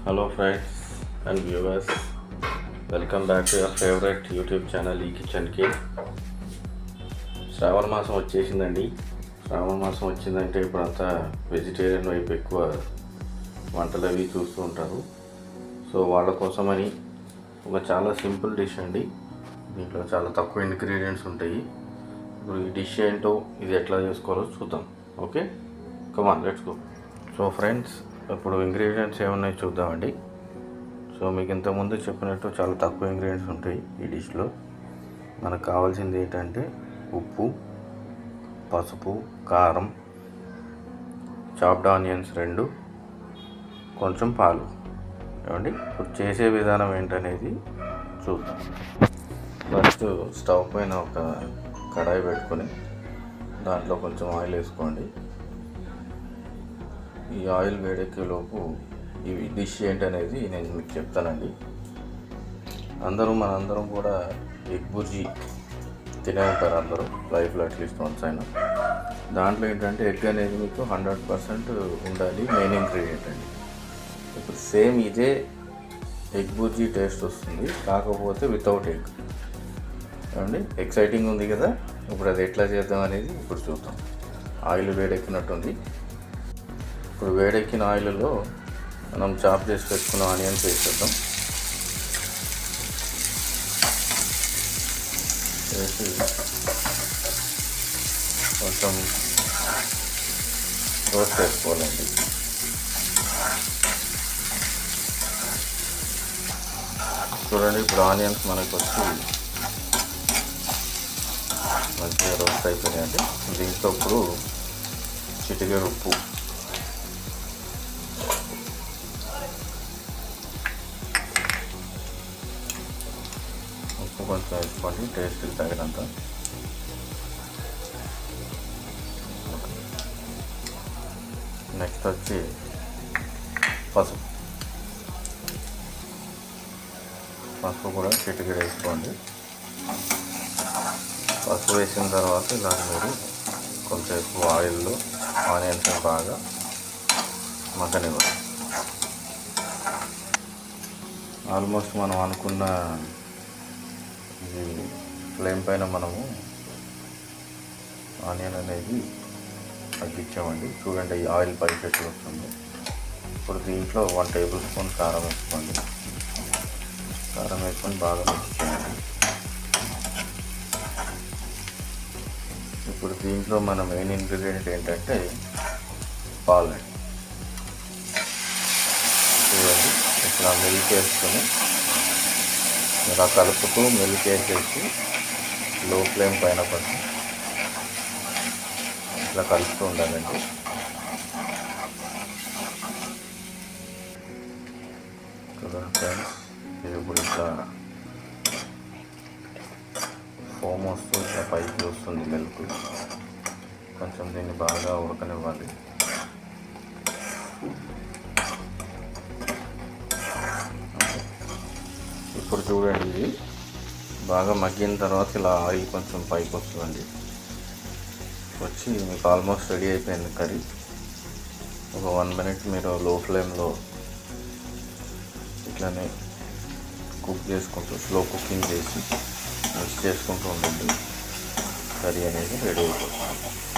Hello friends and viewers, welcome back to your favorite YouTube channel ఈ కిచెన్కి. శ్రావణ మాసం వచ్చేసిందండి. శ్రావణ మాసం వచ్చిందంటే ఇప్పుడంతా వెజిటేరియన్ వైపు ఎక్కువ వంటలు అవి చూస్తూ ఉంటారు. సో వాళ్ళ కోసమని ఒక చాలా సింపుల్ డిష్ అండి. దీంట్లో చాలా తక్కువ ఇంగ్రీడియంట్స్ ఉంటాయి. ఇప్పుడు ఈ డిష్ ఏంటో ఇది ఎట్లా చేసుకోవాలో చూద్దాం. Okay, come on let's go. So friends, ఇప్పుడు ఇంగ్రీడియంట్స్ ఏమున్నాయో చూద్దామండి. సో మీకు ఇంతకుముందు చెప్పినట్టు చాలా తక్కువ ఇంగ్రీడియంట్స్ ఉంటాయి ఈ డిష్లో. మనకు కావాల్సింది ఏంటంటే ఉప్పు, పసుపు, కారం, చాప్డ్ ఆనియన్స్ 2, కొంచెం పాలు. ఏమండి, ఇప్పుడు చేసే విధానం ఏంటనేది చూద్దాం. ఫస్ట్ స్టవ్ పైన ఒక కడాయి పెట్టుకొని దాంట్లో కొంచెం ఆయిల్ వేసుకోండి. ఈ ఆయిల్ వేడెక్కేలోపు ఈ డిష్ ఏంటనేది నేను మీకు చెప్తానండి. మనందరం కూడా ఎగ్ బుర్జీ తినే ఉంటారు అందరూ లైఫ్లో అట్లీస్ట్ వన్స్ అయినా. దాంట్లో ఏంటంటే ఎగ్ అనేది మీకు 100% ఉండాలి, మెయిన్ ఇంగ్రీడియంట్ అండి. ఇప్పుడు సేమ్ ఇదే ఎగ్ బుర్జీ టేస్ట్ వస్తుంది, కాకపోతే వితౌట్ ఎగ్. ఏమండి, ఎక్సైటింగ్ ఉంది కదా. ఇప్పుడు అది ఎట్లా చేద్దాం అనేది ఇప్పుడు చూద్దాం. ఆయిల్ వేడెక్కినట్టుంది. ఇప్పుడు వేడెక్కిన ఆయిల్లో మనం చాప్ చేసి పెట్టుకున్న ఆనియన్స్ వేసేద్దాం. వేసి కొంచెం రోస్ట్ చేసుకోవాలండి. చూడండి, ఇప్పుడు ఆనియన్స్ మనకు వచ్చి మంచిగా రోస్ట్ అయిపోయినాయండి. దీంట్లో ఇప్పుడు చిటికెడు ఉప్పు, కొంచెం వేసుకోండి టేస్ట్కి తగినంత. నెక్స్ట్ వచ్చి పసుపు కూడా చిటికెడు వేసుకోండి. పసుపు వేసిన తర్వాత ఇలా మీరు కొంచెంసేపు ఆయిల్లో ఆనియన్స్ బాగా మగ్గనివ్వాలి. ఆల్మోస్ట్ మనం అనుకున్న ఈ ఫ్లేమ్ పైన మనము ఆనియన్ అనేది తగ్గించామండి. చూడండి, ఈ ఆయిల్ పైకి ఎట్లా వస్తుంది. ఇప్పుడు దీంట్లో 1 టేబుల్ స్పూన్ కారం వేసుకోండి. కారం వేసుకొని బాగా మిక్స్ చేయండి. ఇప్పుడు దీంట్లో మన మెయిన్ ఇంగ్రీడియంట్ ఏంటంటే పాలు. చూడండి, ఇట్లా మిల్క్ వేసుకొని ఇలా కలుపుతూ మిల్క్ వేసేసి లో ఫ్లేమ్ పైన కొంచెం ఇట్లా కలుపుతూ ఉండాలండి. చూడండి ఫ్రెండ్స్, ఇది ఇప్పుడు ఇట్లా ఫోమ్ వస్తూ ఇట్లా పైకి వస్తుంది మిల్క్. కొంచెం దీన్ని బాగా ఉడకనివ్వాలి. ఇప్పుడు చూడండి, ఇది బాగా మగ్గిన తర్వాత ఇలా ఆయిల్ కొంచెం పైకి వస్తుందండి. వచ్చి మీకు ఆల్మోస్ట్ రెడీ అయిపోయింది కర్రీ. ఒక 1 మినిట్ మీరు లో ఫ్లేమ్లో ఇట్లానే కుక్ చేసుకుంటూ, స్లో కుకింగ్ చేసి మిక్స్ చేసుకుంటూ ఉండండి. కర్రీ అనేది రెడీ అయిపోతుంది.